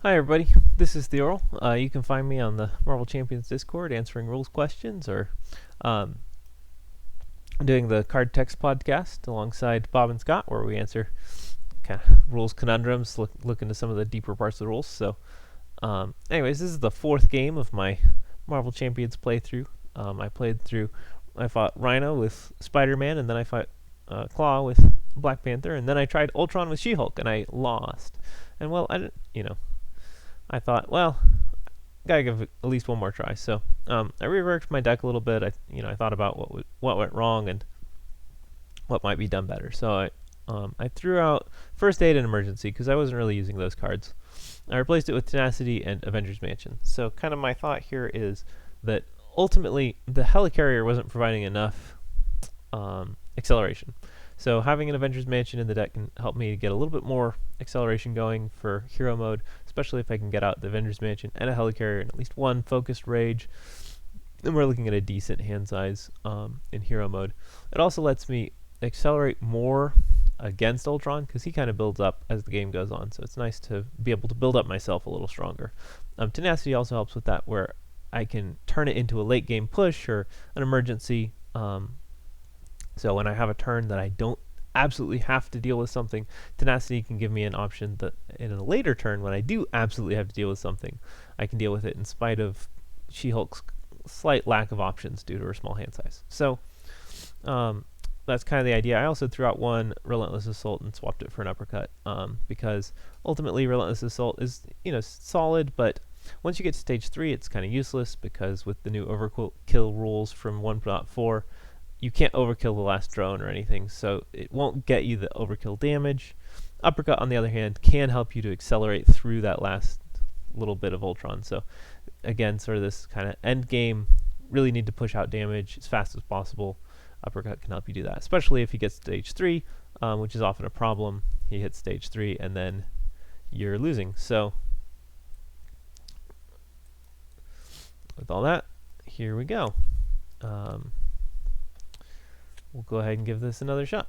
Hi everybody, this is Theoral. You can find me on the Marvel Champions Discord answering rules questions or um, doing the Card Text podcast alongside Bob and Scott, where we answer kind of rules conundrums, look into some of the deeper parts of the rules. Anyways, this is the fourth game of my Marvel Champions playthrough. I fought Rhino with Spider-Man, and then I fought Claw with Black Panther, and then I tried Ultron with She-Hulk, and I lost. And well, I didn't, I thought, well, gotta give it at least one more try. So I reworked my deck a little bit. I thought about what went wrong and what might be done better. So I threw out First Aid and Emergency because I wasn't really using those cards. I replaced it with Tenacity and Avengers Mansion. So kind of my thought here is that ultimately the Helicarrier wasn't providing enough acceleration. So having an Avengers Mansion in the deck can help me get a little bit more acceleration going for hero mode, especially if I can get out the Avengers Mansion and a Helicarrier and at least one focused rage. Then we're looking at a decent hand size in hero mode. It also lets me accelerate more against Ultron because he kind of builds up as the game goes on. So it's nice to be able to build up myself a little stronger. Tenacity also helps with that, where I can turn it into a late game push or an emergency. So when I have a turn that I don't absolutely have to deal with something, Tenacity can give me an option that in a later turn, when I do absolutely have to deal with something, I can deal with it in spite of She-Hulk's slight lack of options due to her small hand size. So that's kind of the idea. I also threw out one Relentless Assault and swapped it for an Uppercut because ultimately Relentless Assault is solid, but once you get to stage 3, it's kind of useless because with the new overkill rules from 1.4, you can't overkill the last drone or anything, so it won't get you the overkill damage. Uppercut, on the other hand, can help you to accelerate through that last little bit of Ultron. So again, sort of this kind of end game, really need to push out damage as fast as possible. Uppercut can help you do that, especially if he gets stage 3, which is often a problem. He hits stage 3 and then you're losing. So with all that, here we go. We'll go ahead and give this another shot.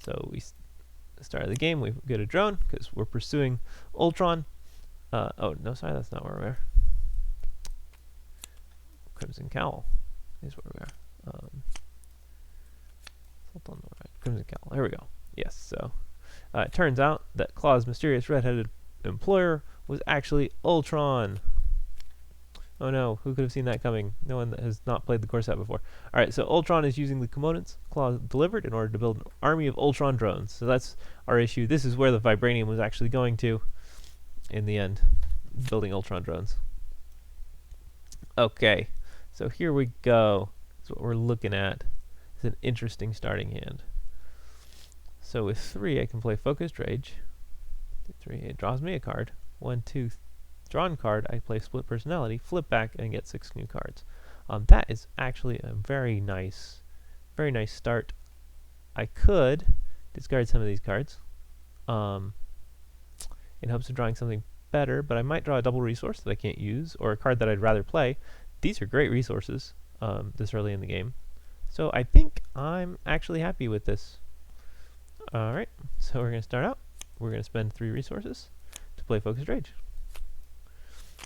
So we started the game, we get a drone because we're pursuing Ultron. Oh, no, sorry, that's not where we are. Crimson Cowl is where we are. On the right. Crimson Cowl, here we go. Yes, so it turns out that Claw's mysterious red-headed employer was actually Ultron. Oh no, who could have seen that coming? No one that has not played the core set before. Alright, so Ultron is using the components Claw delivered in order to build an army of Ultron drones. So that's our issue. This is where the Vibranium was actually going to in the end, building Ultron drones. Okay, so here we go. That's what we're looking at. It's an interesting starting hand. So with 3, I can play Focused Rage. 3, it draws me a card. 1, 2, drawn card, I play Split Personality, flip back, and get 6 new cards. That is actually a very nice start. I could discard some of these cards in hopes of drawing something better, but I might draw a double resource that I can't use, or a card that I'd rather play. These are great resources this early in the game. So I think I'm actually happy with this. Alright, so we're going to start out. We're going to spend 3 resources to play Focused Rage.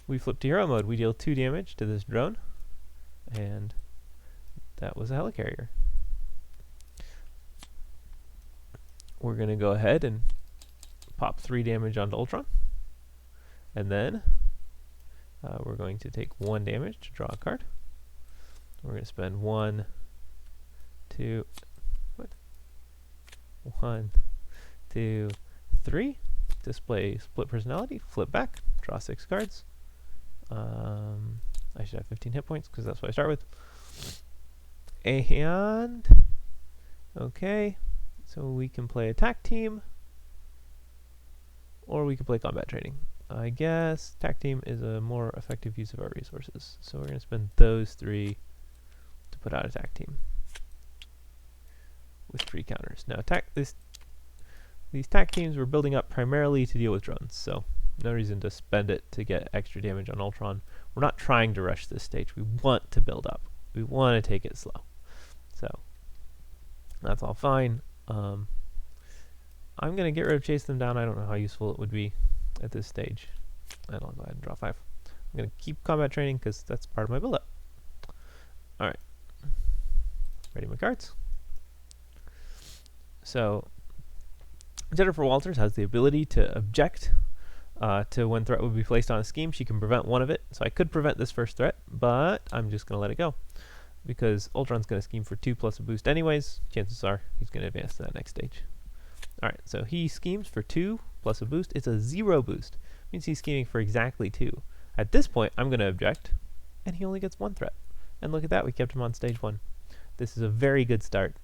We flip to hero mode. We deal 2 damage to this drone, and that was a Helicarrier. We're going to go ahead and pop 3 damage onto Ultron, and then we're going to take 1 damage to draw a card. We're going to spend 1, 2, 3, display Split Personality, flip back, draw 6 cards. I should have 15 hit points because that's what I start with. And okay, so we can play attack team, or we can play combat training. I guess attack team is a more effective use of our resources, so we're going to spend those 3 to put out attack team with 3 counters. Now these attack teams we're building up primarily to deal with drones, so no reason to spend it to get extra damage on Ultron. We're not trying to rush this stage. We want to build up. We want to take it slow. So that's all fine. I'm going to get rid of Chase Them Down. I don't know how useful it would be at this stage. And I'll go ahead and draw 5. I'm going to keep combat training because that's part of my build-up. Alright. Ready my cards. So, Jennifer Walters has the ability to object to when threat would be placed on a scheme. She can prevent one of it. So I could prevent this first threat, but I'm just going to let it go. Because Ultron's going to scheme for 2 plus a boost anyways. Chances are he's going to advance to that next stage. Alright, so he schemes for 2 plus a boost. It's a 0 boost. It means he's scheming for exactly 2. At this point, I'm going to object, and he only gets 1 threat. And look at that, we kept him on stage 1. This is a very good start.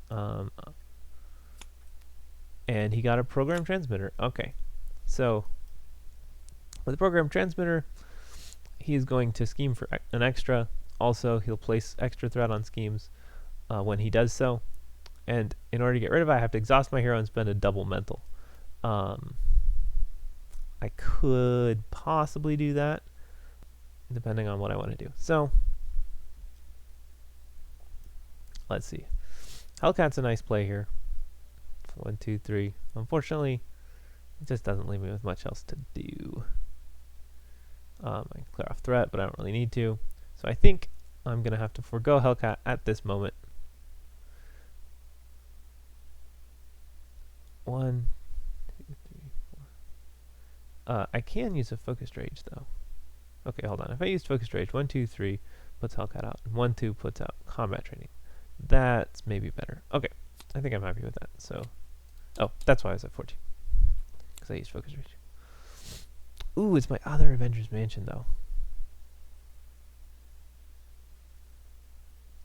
And he got a program transmitter. Okay, so with the program transmitter, he's going to scheme for an extra. Also, he'll place extra threat on schemes when he does so. And in order to get rid of it, I have to exhaust my hero and spend a double mental. I could possibly do that, depending on what I want to do. So, let's see. Hellcat's a nice play here. 1, 2, 3. Unfortunately, it just doesn't leave me with much else to do. I can clear off threat, but I don't really need to. So I think I'm going to have to forego Hellcat at this moment. 1, 2, 3, 4. I can use a focused rage though. Okay, hold on. If I used focused rage, 1, 2, 3 puts Hellcat out, and 1, 2 puts out combat training. That's maybe better. Okay, I think I'm happy with that. So, oh, that's why I was at 14, because I used focused rage. Ooh, it's my other Avengers Mansion though.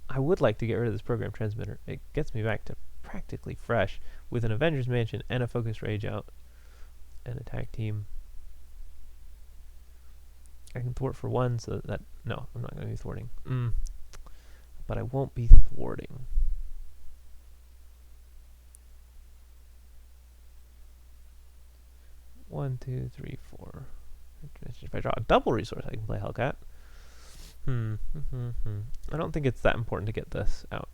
I would like to get rid of this program transmitter. It gets me back to practically fresh with an Avengers Mansion and a focused rage out and attack team. I can thwart for 1, so that no, I'm not going to be thwarting. But I won't be thwarting. One, 2, 3, 4. If I draw a double resource, I can play Hellcat. I don't think it's that important to get this out.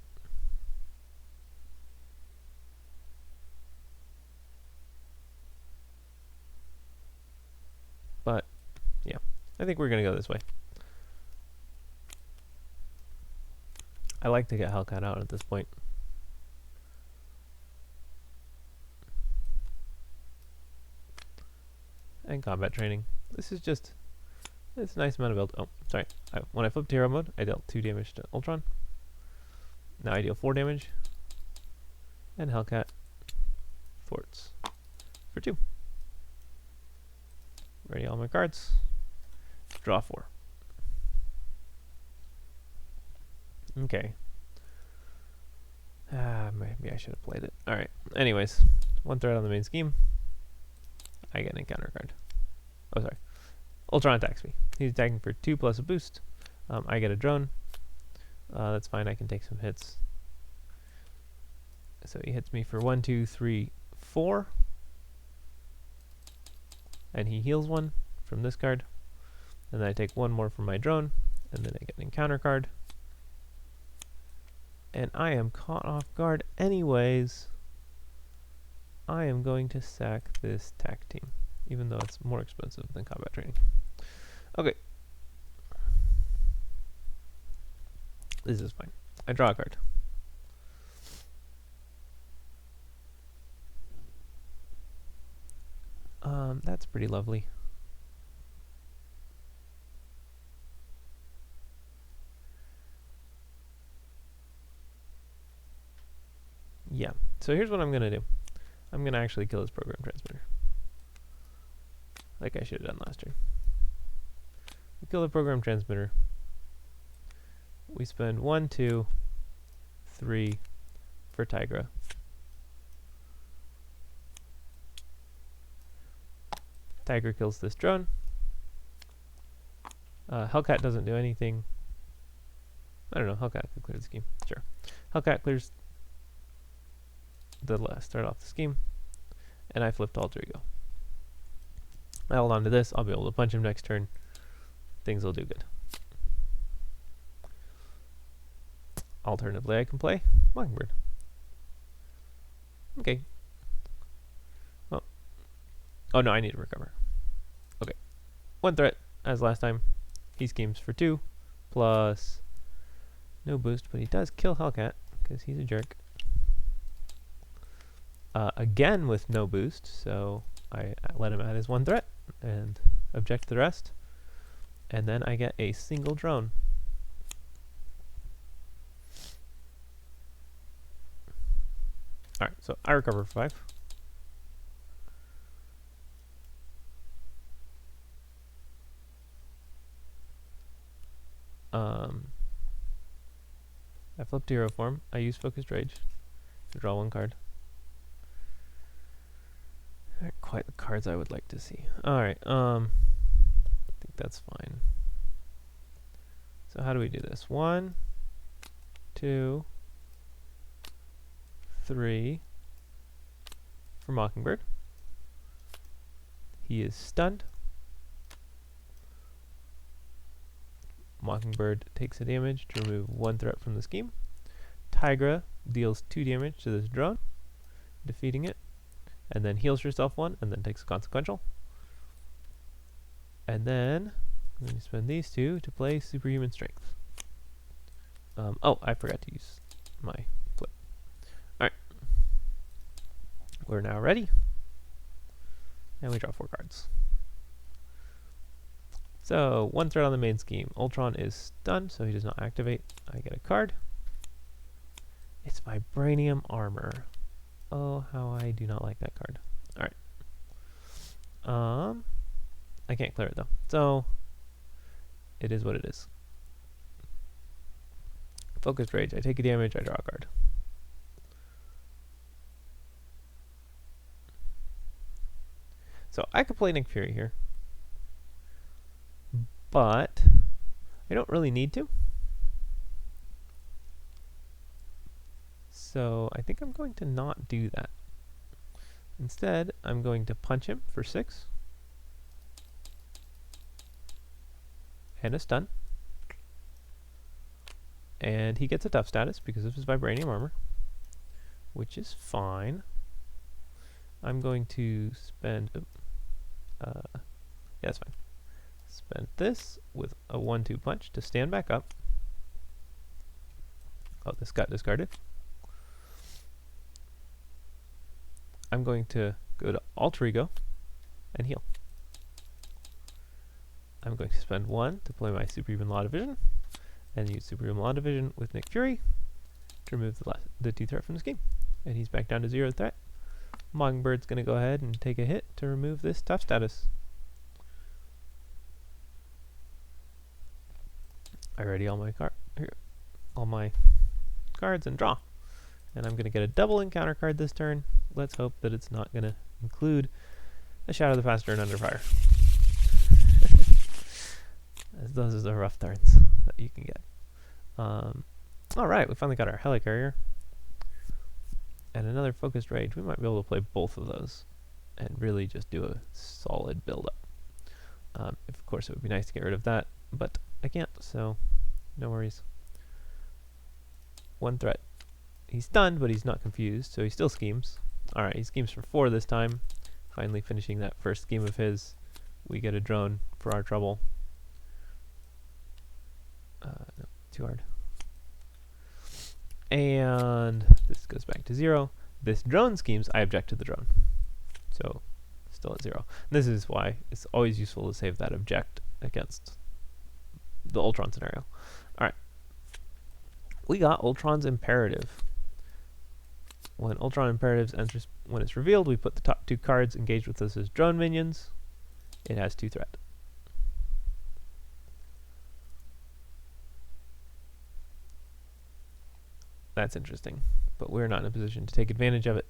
But, yeah. I think we're going to go this way. I like to get Hellcat out at this point. And combat training. This is just... it's a nice amount of build. Oh, sorry. When I flipped hero mode, I dealt 2 damage to Ultron. Now I deal 4 damage. And Hellcat thwarts for 2. Ready all my cards. Draw 4. Okay. Maybe I should have played it. Alright. Anyways, 1 threat on the main scheme. I get an encounter card. Oh, sorry. Ultron attacks me. He's attacking for 2 plus a boost. I get a drone. That's fine. I can take some hits. So he hits me for 1, 2, 3, 4. And he heals 1 from this card. And then I take 1 more from my drone. And then I get an encounter card. And I am caught off guard anyways. I am going to sack this tack team, even though it's more expensive than combat training. Okay. This is fine. I draw a card. That's pretty lovely. Yeah. So here's what I'm going to do. I'm going to actually kill this program transmitter. Like I should have done last turn. We kill the program transmitter. We spend 1, 2, 3 for Tigra. Tiger kills this drone. Hellcat doesn't do anything. I don't know, Hellcat could clear the scheme. Sure. Hellcat clears the start off the scheme. And I flipped alter ego. I hold on to this. I'll be able to punch him next turn. Things will do good. Alternatively, I can play Mockingbird. Okay. Oh no, I need to recover. Okay. 1 threat, as last time. He schemes for 2, plus no boost, but he does kill Hellcat, because he's a jerk. Again with no boost, so I let him add his 1 threat, and object the rest. And then I get a single drone. Alright, so I recover for 5. I flip to hero form. I use Focused Rage to draw 1 card. Not quite the cards I would like to see. Alright, I think that's fine. So how do we do this? 1, 2, 3 for Mockingbird. He is stunned. Mockingbird takes a damage to remove 1 threat from the scheme. Tigra deals 2 damage to this drone, defeating it, and then heals herself 1, and then takes a consequential. And then I'm going to spend these 2 to play Superhuman Strength. Oh, I forgot to use my flip. Alright. We're now ready. And we draw 4 cards. So, 1 threat on the main scheme. Ultron is stunned, so he does not activate. I get a card. It's Vibranium Armor. Oh, how I do not like that card. Alright. I can't clear it though. So, it is what it is. Focused Rage. I take a damage, I draw a card. So, I could play Nick Fury here. But I don't really need to. So I think I'm going to not do that. Instead, I'm going to punch him for 6. And a stun. And he gets a tough status because of his Vibranium Armor, which is fine. I'm going to spend... yeah, that's fine. Spend this with a 1-2 punch to stand back up. Oh, this got discarded. I'm going to go to Alter Ego and heal. I'm going to spend 1 to play my Superhuman Law Division, and use Superhuman Law Division with Nick Fury to remove the 2 threat from this game. And he's back down to 0 threat. Mockingbird's going to go ahead and take a hit to remove this tough status. I ready all my cards and draw. And I'm going to get a double encounter card this turn. Let's hope that it's not going to include a Shadow of the Pastor and Under Fire. Those are the rough turns that you can get. Alright, we finally got our Helicarrier. And another Focused Rage. We might be able to play both of those and really just do a solid build-up. Of course, it would be nice to get rid of that, but I can't, so no worries. 1 threat. He's stunned, but he's not confused, so he still schemes. Alright, he schemes for 4 this time. Finally finishing that first scheme of his. We get a drone for our trouble. No, too hard. And this goes back to 0. This drone schemes, I object to the drone. So, still at 0. And this is why it's always useful to save that object against the Ultron scenario. Alright. We got Ultron's Imperative. When Ultron Imperatives enters, when it's revealed, we put the top 2 cards engaged with us as drone minions. It has 2 threat. That's interesting, but we're not in a position to take advantage of it.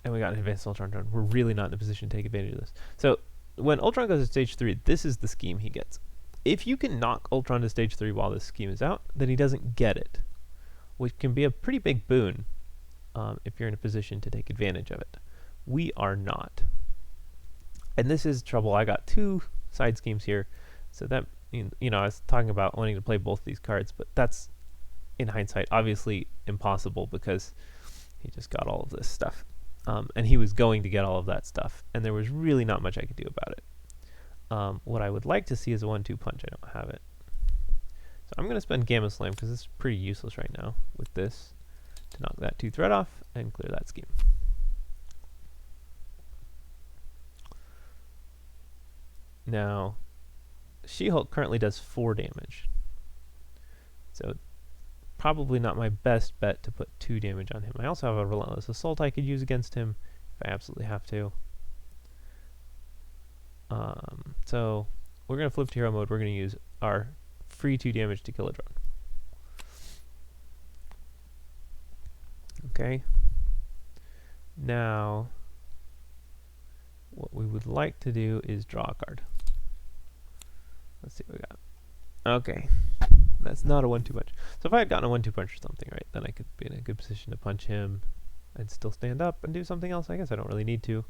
And we got an advanced Ultron drone. We're really not in a position to take advantage of this. So when Ultron goes to stage 3, this is the scheme he gets. If you can knock Ultron to stage 3 while this scheme is out, then he doesn't get it, which can be a pretty big boon if you're in a position to take advantage of it. We are not. And this is trouble. I got 2 side schemes here, so that, you know, I was talking about wanting to play both these cards, but that's, in hindsight, obviously impossible because He just got all of this stuff. And he was going to get all of that stuff, and there was really not much I could do about it. What I would like to see is a 1-2 punch. I don't have it. So I'm going to spend Gamma Slam because it's pretty useless right now with this to knock that 2 threat off and clear that scheme. Now, She-Hulk currently does 4 damage. So probably not my best bet to put 2 damage on him. I also have a Relentless Assault I could use against him if I absolutely have to. So we're going to flip to hero mode. We're going to use our free 2 damage to kill a drone. Okay. Now, what we would like to do is draw a card. Let's see what we got. Okay. That's not a 1-2 punch. So if I had gotten a 1-2 punch or something, right, then I could be in a good position to punch him and still stand up and do something else. I guess I don't really need to.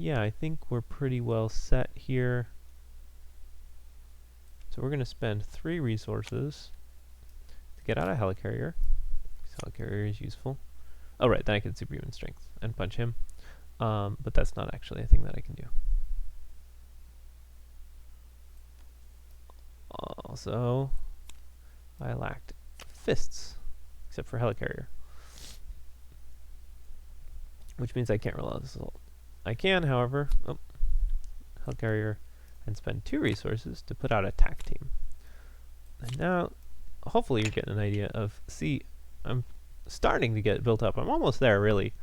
Yeah, I think we're pretty well set here. So we're going to spend 3 resources to get out of Helicarrier. Helicarrier is useful. Oh, right, then I can Superhuman Strength and punch him. But that's not actually a thing that I can do. Also, I lacked fists, except for Helicarrier. Which means I can't roll this assault. I can, however, Helicarrier, and spend 2 resources to put out a attack team. And now, hopefully you're getting an idea of, see, I'm starting to get built up. I'm almost there, really,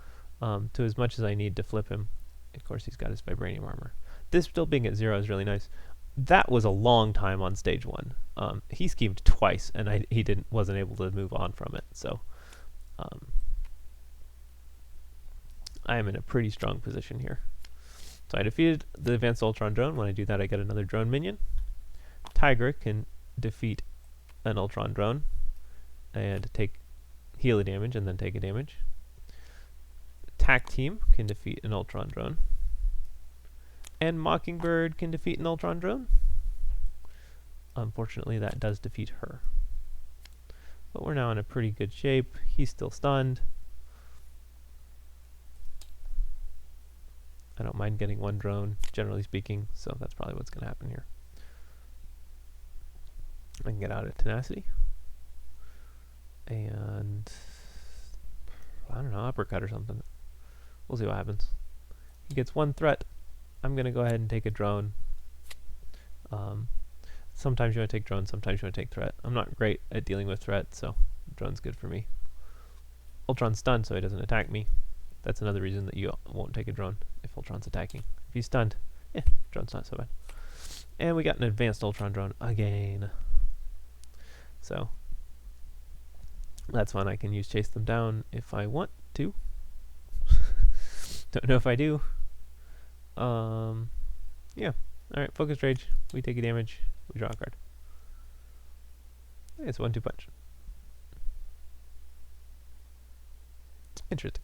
to as much as I need to flip him. Of course, he's got his vibranium armor. This still being at 0 is really nice. That was a long time on stage 1. He schemed twice, and he wasn't able to move on from it. So, I am in a pretty strong position here. So I defeated the advanced Ultron drone. When I do that, I get another drone minion. Tigra can defeat an Ultron drone and heal a damage and then take a damage. Attack team can defeat an Ultron drone. And Mockingbird can defeat an Ultron drone. Unfortunately, that does defeat her. But we're now in a pretty good shape. He's still stunned. I don't mind getting 1 drone, generally speaking, so that's probably what's going to happen here. I can get out of Tenacity. And, I don't know, uppercut or something. We'll see what happens. He gets 1 threat. I'm going to go ahead and take a drone. Sometimes you want to take drone, sometimes you want to take threat. I'm not great at dealing with threat, so drone's good for me. Ultron's stunned, so he doesn't attack me. That's another reason that you won't take a drone if Ultron's attacking. If he's stunned, drone's not so bad. And we got an advanced Ultron drone again. So that's fun. I can use Chase Them Down if I want to. Don't know if I do. Yeah. Alright, Focus Rage. We take a damage. We draw a card. It's a 1-2 punch. Interesting.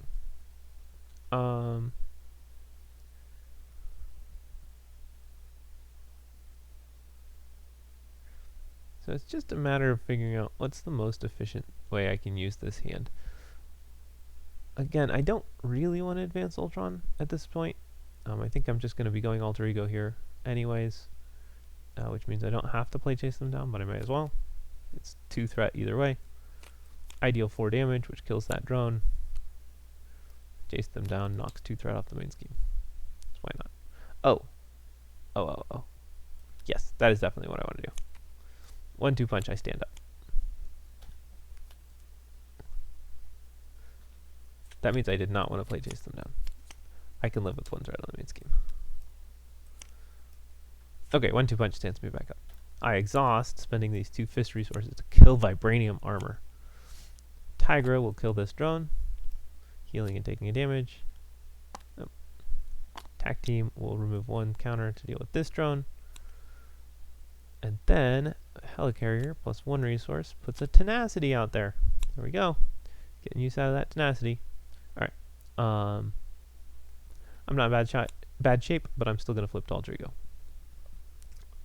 So it's just a matter of figuring out what's the most efficient way I can use this hand. Again, I don't really want to advance Ultron at this point. I think I'm just going to be going Alter Ego here anyways, which means I don't have to play Chase Them Down, but I may as well. It's 2 threat either way. I deal 4 damage, which kills that drone. Chase Them Down, knocks 2 threat off the main scheme. So why not? Oh. Yes, that is definitely what I want to do. 1-2 punch, I stand up. That means I did not want to play Chase Them Down. I can live with 1 threat on the main scheme. Okay, 1-2 punch stands me back up. I exhaust, spending these 2 fist resources to kill vibranium armor. Tigra will kill this drone, healing and taking a damage. Attack team will remove 1 counter to deal with this drone. And then Helicarrier plus 1 resource puts a Tenacity out there. There we go. Getting use out of that Tenacity. Alright. I'm not in bad shape, but I'm still going to flip to Alter Ego.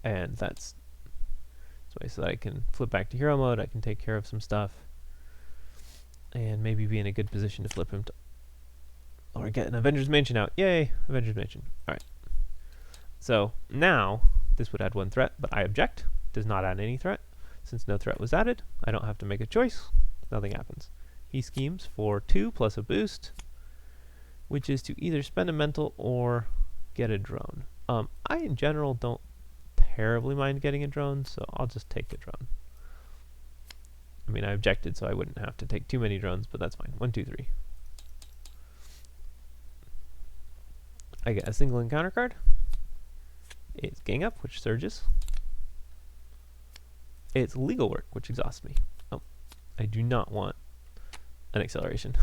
And that's way so that I can flip back to hero mode. I can take care of some stuff. and maybe be in a good position to flip him to, or get an Avengers Mansion out. Yay, Avengers Mansion. Alright. So now, this would add 1 threat, but I object. Does not add any threat. Since no threat was added, I don't have to make a choice. Nothing happens. He schemes for 2 plus a boost, which is to either spend a mental or get a drone. I in general don't terribly mind getting a drone, so I'll just take a drone. I mean, I objected, so I wouldn't have to take too many drones, but that's fine. 1, 2, 3. I get a single encounter card. It's Gang Up, which surges. It's Legal Work, which exhausts me. Oh, I do not want an acceleration.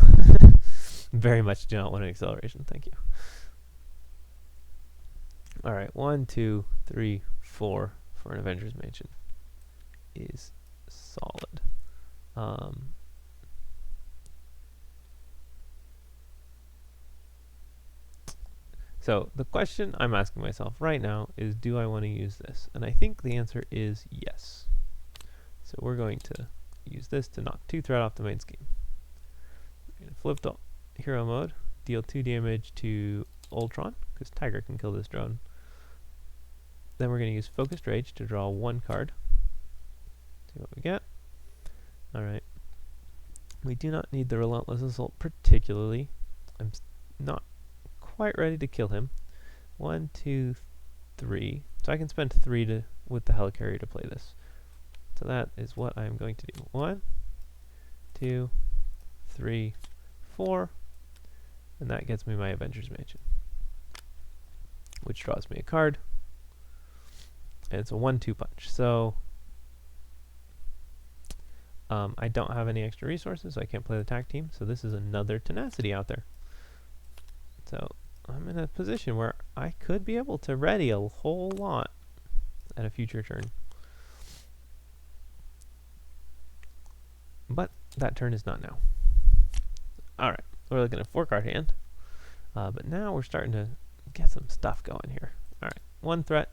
Very much do not want an acceleration, thank you. Alright, 1, 2, 3, 4 for an Avengers Mansion is solid. So the question I'm asking myself right now is, do I want to use this? And I think the answer is yes. So we're going to use this to knock 2 threat off the main scheme. We're going to flip to hero mode, deal 2 damage to Ultron, because Tiger can kill this drone. Then we're going to use Focused Rage to draw 1 card. See what we get. Alright. We do not need the Relentless Assault particularly. I'm not quite ready to kill him. 1, 2, 3. So I can spend 3 with the Helicarrier to play this. So that is what I'm going to do. 1, 2, 3, 4. And that gets me my Avengers Mansion, which draws me a card. And it's a 1-2 punch. So I don't have any extra resources, so I can't play the tag team. So this is another Tenacity out there. So I'm in a position where I could be able to ready a whole lot at a future turn. But that turn is not now. Alright, we're looking at a 4-card hand. But now we're starting to get some stuff going here. Alright, 1 threat.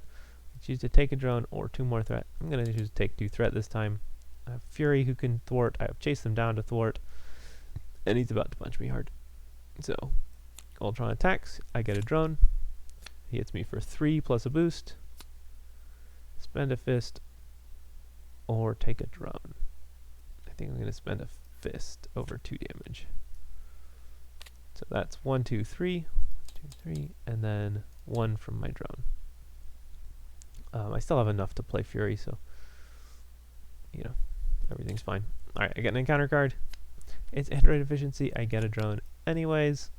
Choose to take a drone or 2 more threat. I'm going to choose to take 2 threat this time. I have Fury who can thwart. I have chased them down to thwart. And he's about to punch me hard. So, Ultron attacks. I get a drone. He hits me for 3 plus a boost. Spend a fist. Or take a drone. I think I'm going to spend a fist over 2 damage. So that's 1, 2, 3. 1, 2, 3. And then 1 from my drone. I still have enough to play Fury, so, you know, everything's fine. Alright, I get an encounter card. It's Android Efficiency. I get a drone anyways.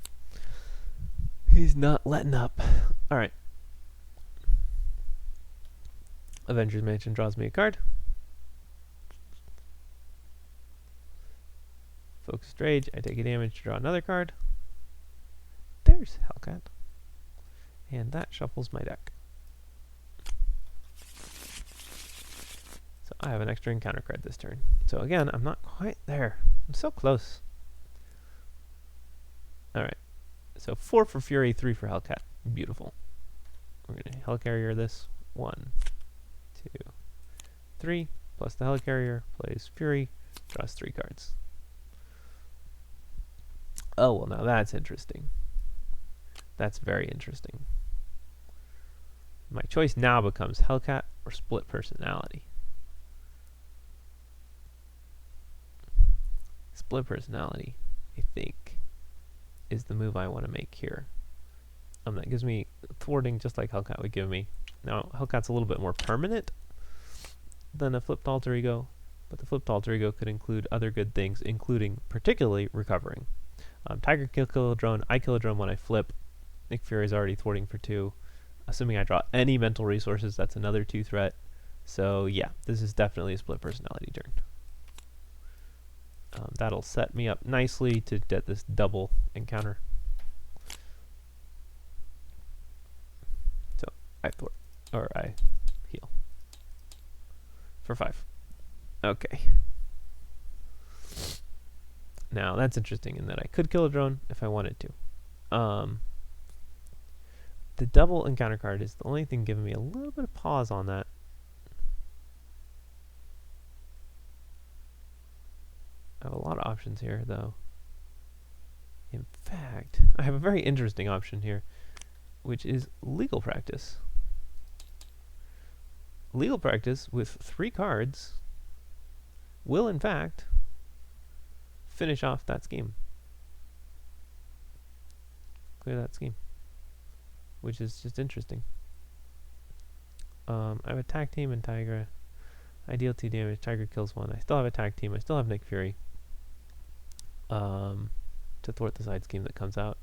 He's not letting up. Alright. Avengers Mansion draws me a card. Focused Rage. I take a damage to draw another card. There's Hellcat. And that shuffles my deck. I have an extra encounter card this turn. So again, I'm not quite there. I'm so close. Alright. So 4 for Fury, 3 for Hellcat. Beautiful. We're going to Helicarrier this. 1, 2, 3. Plus the Helicarrier. Plays Fury. Draws 3 cards. Oh, well now that's interesting. That's very interesting. My choice now becomes Hellcat or Split Personality. Split Personality, I think, is the move I want to make here. That gives me thwarting just like Hellcat would give me. Now, Hellcat's a little bit more permanent than a flipped alter ego, but the flipped alter ego could include other good things, including particularly recovering. Tiger can kill a drone. I kill a drone when I flip. Nick Fury's already thwarting for 2. Assuming I draw any mental resources, that's another 2 threat. So yeah, this is definitely a Split Personality turn. That'll set me up nicely to get this double encounter. So I thwart, or I heal for 5. Okay. Now that's interesting in that I could kill a drone if I wanted to. The double encounter card is the only thing giving me a little bit of pause on that. I have a lot of options here, though. In fact, I have a very interesting option here, which is legal practice. Legal practice with 3 cards will, in fact, finish off that scheme. Clear that scheme. Which is just interesting. I have a tag team and Tigra. I deal 2 damage. Tiger kills 1. I still have a tag team. I still have Nick Fury. To thwart the side scheme that comes out.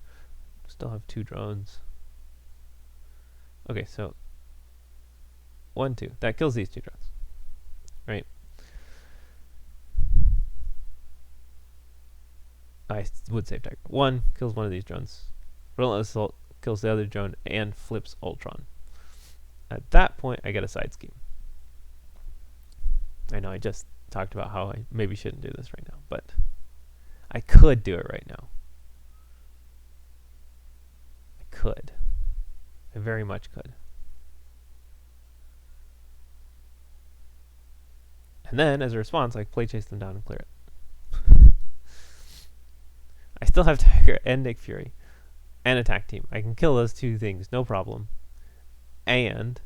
Still have 2 drones. Okay, so 1, 2. That kills these 2 drones. Right? I would save Tiger. 1 kills 1 of these drones. Relentless Assault kills the other drone and flips Ultron. At that point, I get a side scheme. I know I just talked about how I maybe shouldn't do this right now, but I could do it right now. I could. I very much could. And then, as a response, I play chase them down and clear it. I still have Tiger and Nick Fury and attack team. I can kill those 2 things, no problem. And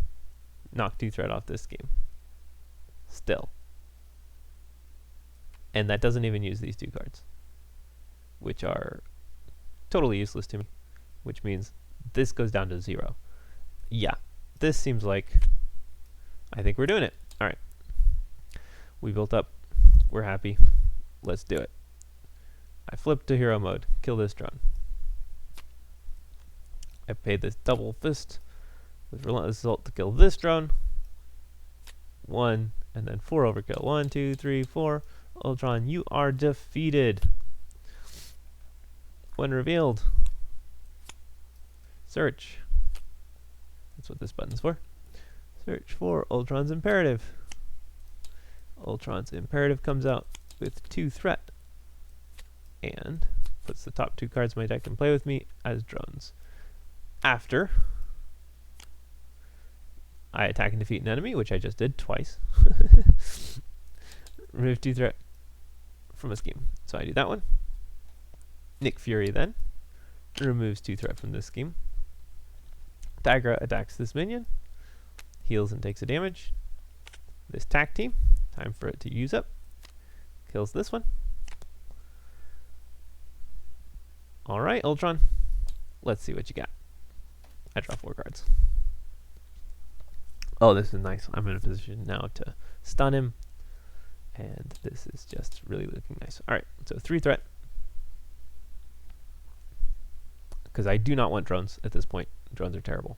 knock 2 threat off this game. Still. And that doesn't even use these 2 cards, which are totally useless to me, which means this goes down to 0. Yeah, this seems like I think we're doing it. All right. We built up. We're happy. Let's do it. I flip to hero mode. Kill this drone. I paid this double fist with Relentless Assault to kill this drone. 1, and then 4 overkill. 1, 2, 3, 4. Ultron, you are defeated. When revealed, search. That's what this button's for. Search for Ultron's Imperative. Ultron's Imperative comes out with 2 threat and puts the top 2 cards of my deck in play with me as drones. After I attack and defeat an enemy, which I just did twice. Remove 2 threat from a scheme. So I do that one. Nick Fury then removes 2 threat from this scheme. Tigra attacks this minion, heals and takes a damage. This tack team, time for it to use up, kills this one. Alright, Ultron, let's see what you got. I draw 4 cards. Oh, this is nice. I'm in a position now to stun him. And this is just really looking nice. Alright, so 3 threat. Because I do not want drones at this point. Drones are terrible.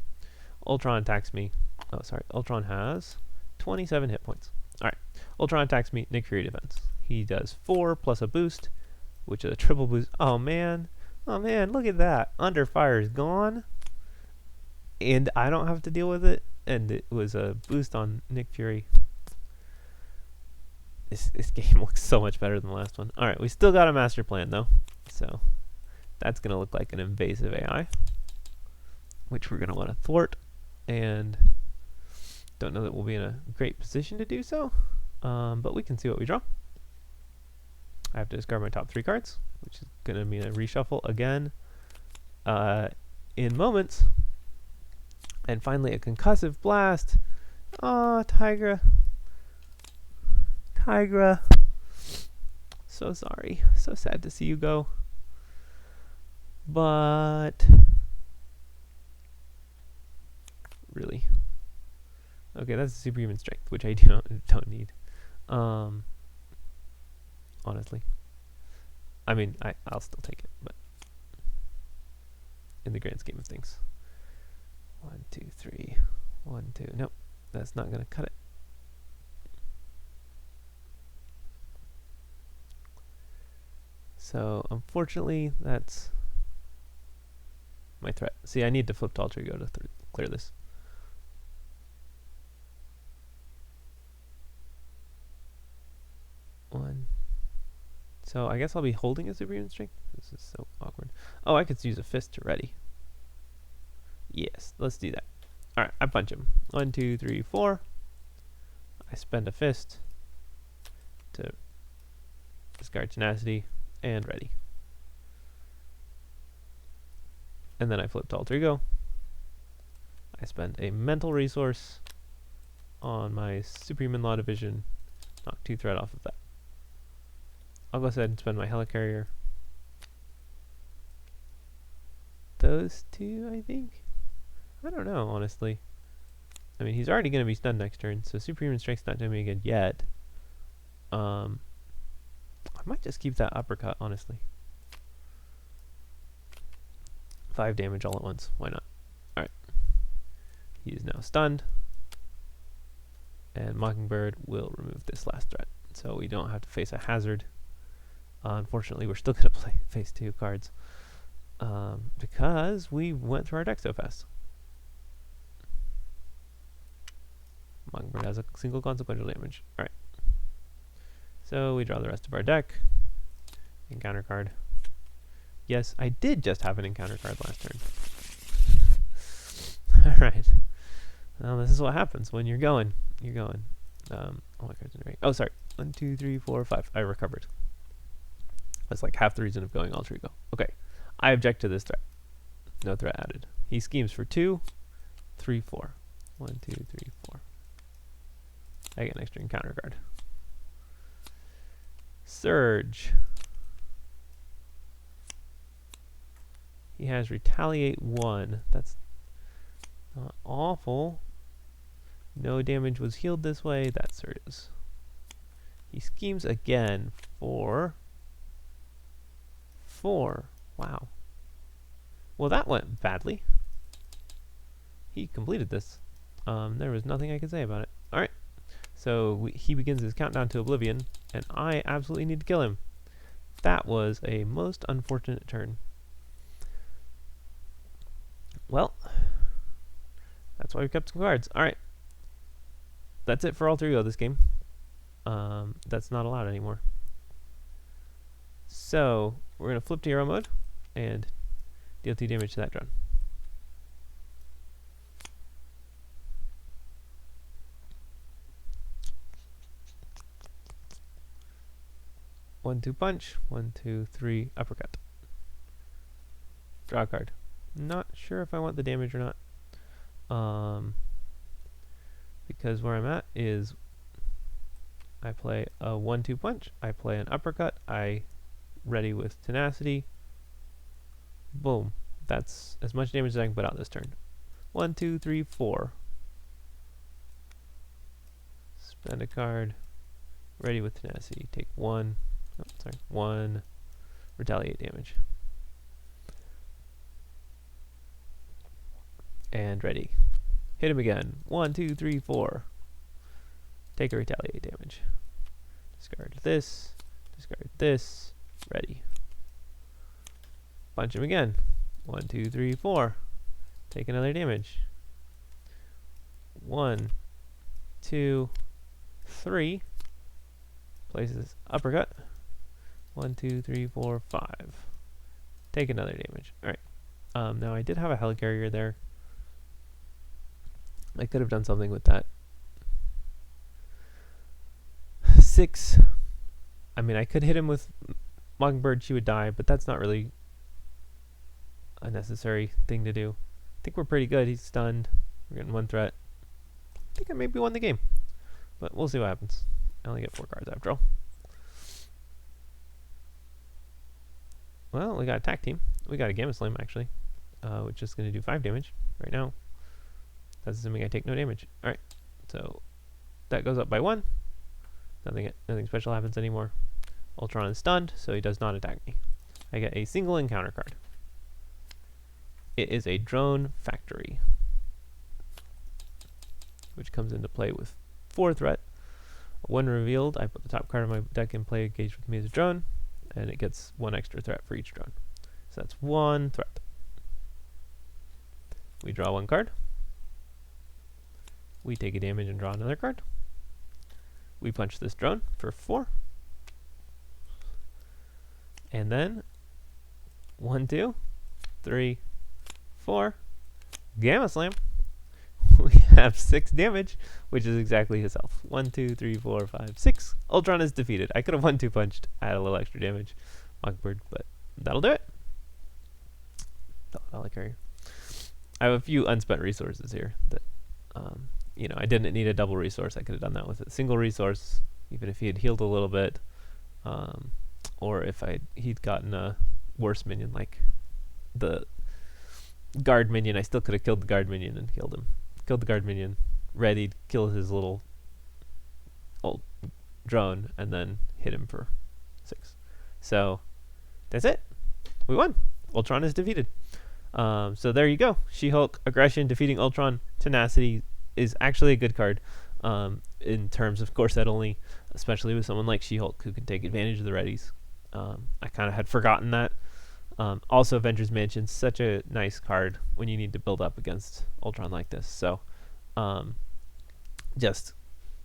Ultron attacks me. Oh, sorry. Ultron has 27 hit points. Alright. Ultron attacks me. Nick Fury defense. He does 4 plus a boost, which is a triple boost. Oh, man. Oh, man. Look at that. Under Fire is gone. And I don't have to deal with it. And it was a boost on Nick Fury. This game looks so much better than the last one. Alright, we still got a master plan, though. So, that's going to look like an invasive AI, which we're going to want to thwart. And don't know that we'll be in a great position to do so. But we can see what we draw. I have to discard my top 3 cards, which is going to mean a reshuffle again in moments. And finally, a concussive blast. Aw, Tigra. Tigra. So sorry. So sad to see you go. But really. Okay, that's superhuman strength, which I don't need. Honestly. I mean, I'll still take it, but in the grand scheme of things. 1, 2, 3. 1, 2. Nope, that's not gonna cut it. So unfortunately, that's my threat. See, I need to flip to alter ego to clear this. One. So I guess I'll be holding a superhuman strength. This is so awkward. Oh, I could use a fist to ready. Yes, let's do that. Alright, I punch him. 1, 2, 3, 4. I spend a fist to discard tenacity, and ready. And then I flip to Alter Ego. I spend a mental resource on my Superhuman Law Division, knock 2 threat off of that. I'll go ahead and spend my Helicarrier. Those two, I think? I don't know, honestly. I mean, he's already going to be stunned next turn, so Superhuman Strength's not doing me good yet. I might just keep that uppercut, honestly. 5 damage all at once. Why not? Alright. He is now stunned. And Mockingbird will remove this last threat. So we don't have to face a hazard. Unfortunately, we're still going to face 2 cards. Because we went through our deck so fast. Mockingbird has a single consequential damage. Alright. So we draw the rest of our deck. Encounter card. Yes, I did just have an encounter card last turn. Alright. Well, this is what happens when you're going. You're going. All my cards in the ring. Oh, sorry. 1, 2, 3, 4, 5. I recovered. That's like half the reason of going Alter Ego. Okay. I object to this threat. No threat added. He schemes for 2, 3, 4. 1, 2, 3, 4. I get an extra encounter card. Surge. He has Retaliate 1. That's not awful. No damage was healed this way. That Surge is. He schemes again for 4. Wow. Well, that went badly. He completed this. There was nothing I could say about it. Alright. So he begins his countdown to oblivion, and I absolutely need to kill him. That was a most unfortunate turn. Well, that's why we kept some cards. Alright. That's it for Alter Ego this game. That's not allowed anymore. So, we're going to flip to hero mode and deal 2 damage to that drone. One, 2 punch. 1, 2, 3 uppercut. Draw a card. Not sure if I want the damage or not. Because where I'm at is I play a 1, 2 punch. I play an uppercut. I ready with tenacity. Boom. That's as much damage as I can put out this turn. 1, 2, 3, 4. Spend a card. Ready with tenacity. Take 1. Oh, sorry. 1. Retaliate damage. And ready. Hit him again. 1, 2, 3, 4. Take a retaliate damage. Discard this. Discard this. Ready. Punch him again. 1, 2, 3, 4. Take another damage. 1, 2, 3. Places uppercut. 1, 2, 3, 4, 5. Take another damage. Alright. Now I did have a Helicarrier there. I could have done something with that. 6. I mean, I could hit him with Mockingbird, she would die, but that's not really a necessary thing to do. I think we're pretty good. He's stunned. We're getting 1 threat. I think I maybe won the game, but we'll see what happens. I only get 4 cards after all. Well, we got Attack Team. We got a Gamma Slam, actually, which is going to do 5 damage right now. That's assuming I take no damage. Alright, so that goes up by 1. Nothing special happens anymore. Ultron is stunned, so he does not attack me. I get a single encounter card. It is a Drone Factory, which comes into play with 4 threat. When revealed, I put the top card of my deck in play engaged with me as a drone, and it gets 1 extra threat for each drone. So that's 1 threat. We draw 1 card. We take a damage and draw another card. We punch this drone for 4. And then 1, 2, 3, 4. Gamma Slam. We have 6 damage, which is exactly his health. 1, 2, 3, 4, 5, 6. Ultron is defeated. I could have 1-2 punched, add a little extra damage, Mockingbird, but that'll do it. Carrier. I have a few unspent resources here that, I didn't need a double resource. I could have done that with a single resource, even if he had healed a little bit, or if he'd gotten a worse minion like the guard minion. I still could have killed the guard minion and killed him. Killed the guard minion, readied, kill his little old drone, and then hit him for 6. So that's it. We won. Ultron is defeated. So there you go. She-Hulk, aggression, defeating Ultron, tenacity is actually a good card. In terms of core set only, especially with someone like She-Hulk who can take advantage of the readies. I kind of had forgotten that. Also, Avengers Mansion, such a nice card when you need to build up against Ultron like this. So, just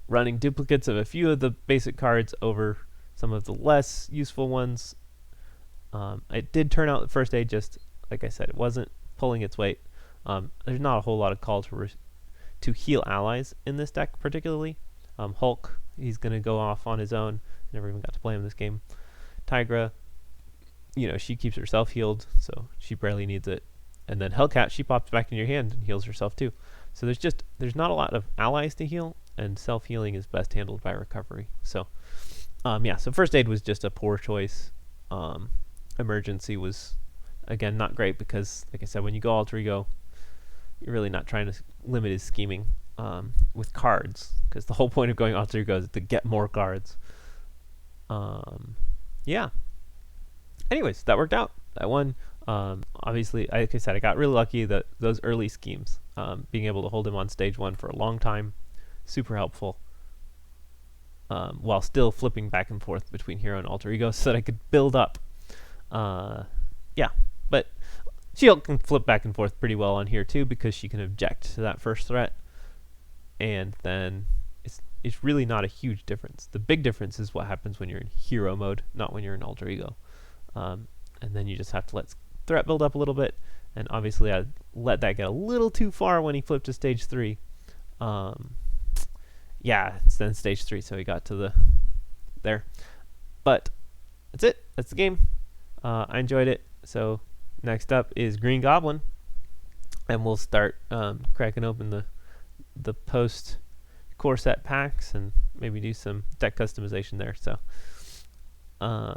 running duplicates of a few of the basic cards over some of the less useful ones. It did turn out the first aid, just like I said, it wasn't pulling its weight. There's not a whole lot of call to heal allies in this deck particularly. Hulk, he's going to go off on his own. Never even got to play him this game. Tigra, she keeps herself healed, so she barely needs it. And then Hellcat, she pops back in your hand and heals herself too. So there's not a lot of allies to heal, and self-healing is best handled by recovery. So, so first aid was just a poor choice. Emergency was, again, not great because, like I said, when you go alter ego, you're really not trying to limit his scheming with cards, because the whole point of going alter ego is to get more cards. Anyways, that worked out. I won. Obviously, like I said, I got really lucky that those early schemes, being able to hold him on stage 1 for a long time, super helpful. While still flipping back and forth between hero and alter ego so that I could build up. But She-Hulk can flip back and forth pretty well on here too, because she can object to that first threat. And then it's really not a huge difference. The big difference is what happens when you're in hero mode, not when you're in alter ego. And then you just have to let threat build up a little bit. And obviously I let that get a little too far when he flipped to stage 3. It's then stage 3, so he got to there. But that's it. That's the game. I enjoyed it. So next up is Green Goblin, and we'll start cracking open the post core set packs and maybe do some deck customization there. So I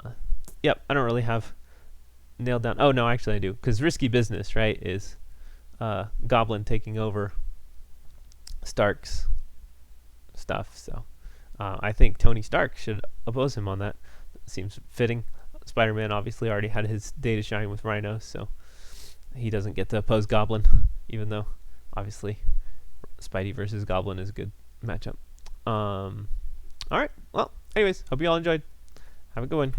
don't really have nailed down. Oh no, actually I do, because Risky Business, right, is Goblin taking over Stark's stuff. So I think Tony Stark should oppose him on that. Seems fitting. Spider-Man obviously already had his day to shine with Rhino, so he doesn't get to oppose Goblin, even though obviously Spidey versus Goblin is a good matchup. Alright, well, anyways, hope you all enjoyed. Have a good one.